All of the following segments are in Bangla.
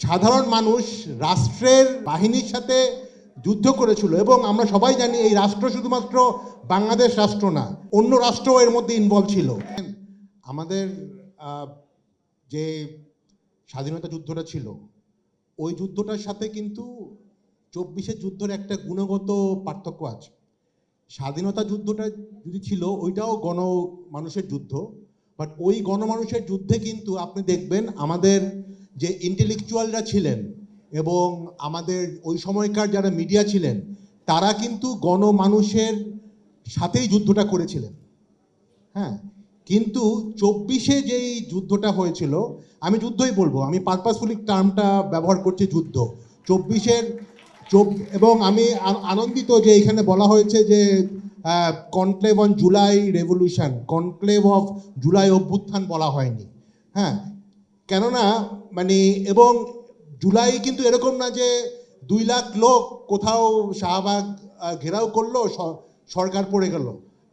সাধারণ মানুষ রাষ্ট্রের বাহিনীর সাথে যুদ্ধ করেছিল এবং আমরা সবাই জানি এই রাষ্ট্র শুধুমাত্র বাংলাদেশ রাষ্ট্র না, অন্য রাষ্ট্র এর মধ্যে ইনভলভ ছিল। আমাদের যে স্বাধীনতা যুদ্ধটা ছিল ওই যুদ্ধটার সাথে কিন্তু 24-এর যুদ্ধের একটা গুণগত পার্থক্য আছে। স্বাধীনতা যুদ্ধটা যদি ছিল ওইটাও মানুষের যুদ্ধ, বাট ওই গণমানুষের যুদ্ধে কিন্তু আপনি দেখবেন আমাদের যে ইন্টেলেকচুয়ালরা ছিলেন এবং আমাদের ওই সময়কার যারা মিডিয়া ছিলেন তারা কিন্তু গণমানুষের সাথেই যুদ্ধটা করেছিলেন। হ্যাঁ, কিন্তু 24-এ যেই যুদ্ধটা হয়েছিল, আমি যুদ্ধই বলবো, আমি পারপাসফুলি টার্মটা ব্যবহার করছি যুদ্ধ। 24-এর এবং আমি আনন্দিত যে এখানে বলা হয়েছে যে conclave on July revolution, conclave of July অভ্যুত্থান বলা হয়নি। হ্যাঁ, কেননা এবং জুলাই কিন্তু এরকম না যে 2 লাখ লোক কোথাও শাহবাগ ঘেরাও করলো, সরকার পড়ে গেল।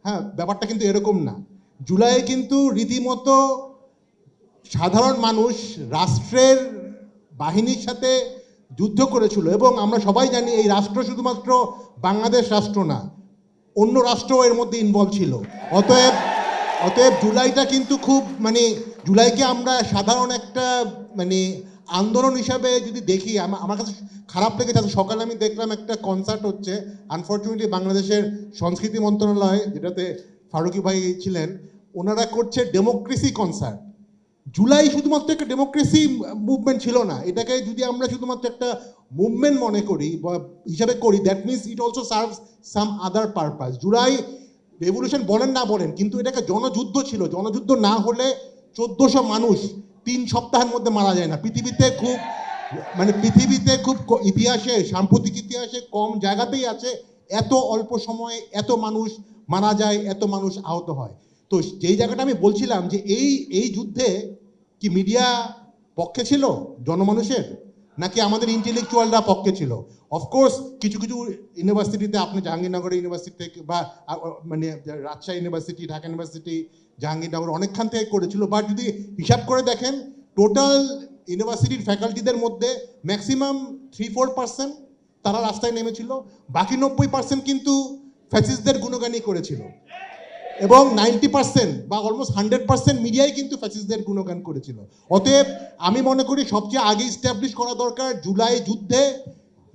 হ্যাঁ, ব্যাপারটা কিন্তু এরকম না। জুলাই কিন্তু রীতিমতো সাধারণ মানুষ রাষ্ট্রের বাহিনীর সাথে যুদ্ধ করেছিল এবং আমরা সবাই জানি এই রাষ্ট্র শুধুমাত্র বাংলাদেশ রাষ্ট্র না, অন্য রাষ্ট্র এর মধ্যে ইনভলভ ছিল। অতএব জুলাইটা কিন্তু খুব জুলাইকে আমরা সাধারণ একটা আন্দোলন হিসাবে যদি দেখি, আমার কাছে খারাপ লেগেছে। সকালে আমি দেখলাম একটা কনসার্ট হচ্ছে, আনফর্চুনেটলি বাংলাদেশের সংস্কৃতি মন্ত্রণালয়, যেটাতে ফারুকি ভাই ছিলেন, ওনারা করছে ডেমোক্রেসি কনসার্ট। জুলাই শুধুমাত্র একটা ডেমোক্রেসি মুভমেন্ট ছিল না, এটাকে যদি আমরা শুধুমাত্র একটা মুভমেন্ট মনে করি বা হিসাবে করি, that means it also serves some other purpose. July revolution বলেন না বলেন, কিন্তু এটাকে জনযুদ্ধ ছিল। জনযুদ্ধ না হলে 1400 মানুষ 3 সপ্তাহের মধ্যে মারা যায় না। পৃথিবীতে খুব ইতিহাসে, সাম্প্রতিক ইতিহাসে কম জায়গাতেই আছে এত অল্প সময়ে এত মানুষ মারা যায়, এত মানুষ আহত হয়। তো যেই জায়গাটা আমি বলছিলাম যে এই যুদ্ধে কি মিডিয়া পক্ষে ছিল জনমানুষের, নাকি আমাদের ইন্টেলেকচুয়ালরা পক্ষে ছিল? অফকোর্স কিছু কিছু ইউনিভার্সিটিতে, আপনি জাহাঙ্গীরনগর ইউনিভার্সিটি থেকে বা রাজশাহী ইউনিভার্সিটি, ঢাকা ইউনিভার্সিটি, জাহাঙ্গীরনগর অনেকখান থেকে করেছিল। বাট যদি হিসাব করে দেখেন, টোটাল ইউনিভার্সিটির ফ্যাকাল্টিদের মধ্যে ম্যাক্সিমাম 3-4% তারা রাস্তায় নেমেছিল, বাকি 90% কিন্তু ফ্যাসিস্টদের গুণগানই করেছিল। এবং 90% বা অলমোস্ট 100% মিডিয়াই কিন্তু ফ্যাসিস্টদের গুণগান করেছিল। অতএব আমি মনে করি সবচেয়ে আগে ইস্টাবলিশ করা দরকার, জুলাই যুদ্ধে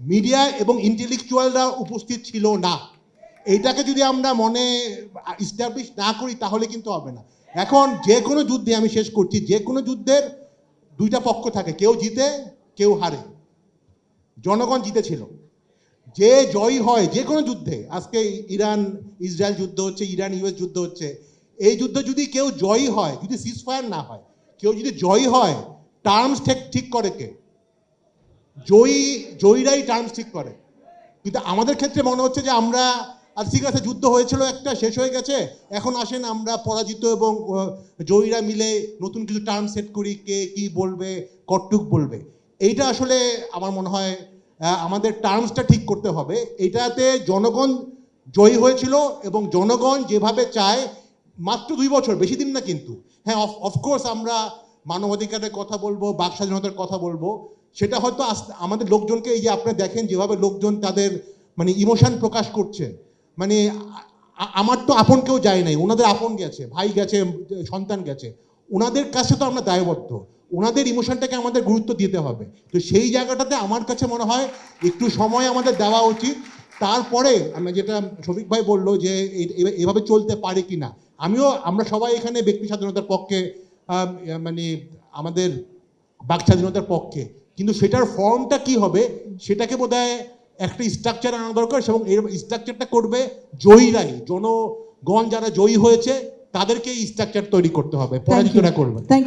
মিডিয়া এবং ইন্টেলেকচুয়ালরা উপস্থিত ছিল না। এইটাকে যদি আমরা ইস্টাবলিশ না করি তাহলে কিন্তু হবে না। এখন যে কোনো যুদ্ধে, আমি শেষ করছি, যে কোনো যুদ্ধের 2টা পক্ষ থাকে, কেউ জিতে কেউ হারে। জনগণ জিতেছিল। যে জয়ী হয় যে কোনো যুদ্ধে, আজকে ইরান ইসরায়েল যুদ্ধ হচ্ছে, ইরান ইউএস যুদ্ধ হচ্ছে, এই যুদ্ধে যদি কেউ জয়ী হয়, যদি সিজফায়ার না হয়, কেউ যদি জয়ী হয়, টার্মস ঠিক করে কে? জয়ীরাই টার্মস ঠিক করে। কিন্তু আমাদের ক্ষেত্রে মনে হচ্ছে যে আমরা ঠিক আছে, যুদ্ধ হয়েছিল একটা, শেষ হয়ে গেছে, এখন আসেন আমরা পরাজিত এবং জয়ীরা মিলে নতুন কিছু টার্ম সেট করি, কে কি বলবে, কটটুক বলবে। এইটা আসলে আমার মনে হয় আমাদের টার্মসটা ঠিক করতে হবে। এটাতে জনগণ জয়ী হয়েছিল এবং জনগণ যেভাবে চায়, মাত্র 2 বছর, বেশি দিন না কিন্তু। হ্যাঁ, অফকোর্স আমরা মানবাধিকারের কথা বলবো, বাক স্বাধীনতার কথা বলবো, সেটা হয়তো আমাদের লোকজনকে, এই যে আপনি দেখেন যেভাবে লোকজন তাদের ইমোশন প্রকাশ করছে, আমার তো আপন কেউ যায় নাই, ওনাদের আপন গেছে, ভাই গেছে, সন্তান গেছে, ওনাদের কাছে তো আমরা দায়বদ্ধ, ওনাদের ইমোশনটাকে আমাদের গুরুত্ব দিতে হবে। তো সেই জায়গাটাতে আমার কাছে মনে হয় একটু সময় আমাদের দেওয়া উচিত। তারপরে যেটা শফিক ভাই বললো যে এভাবে চলতে পারে কি না, আমরা সবাই এখানে ব্যক্তি স্বাধীনতার পক্ষে, আমাদের বাক স্বাধীনতার পক্ষে, কিন্তু সেটার ফর্মটা কি হবে সেটাকে বোধহয় একটা স্ট্রাকচার আনা দরকার। এবং এই স্ট্রাকচারটা করবে জয়ীরাই, জনগণ যারা জয়ী হয়েছে তাদেরকে স্ট্রাকচার তৈরি করতে হবে, পরাজিতরা করবে।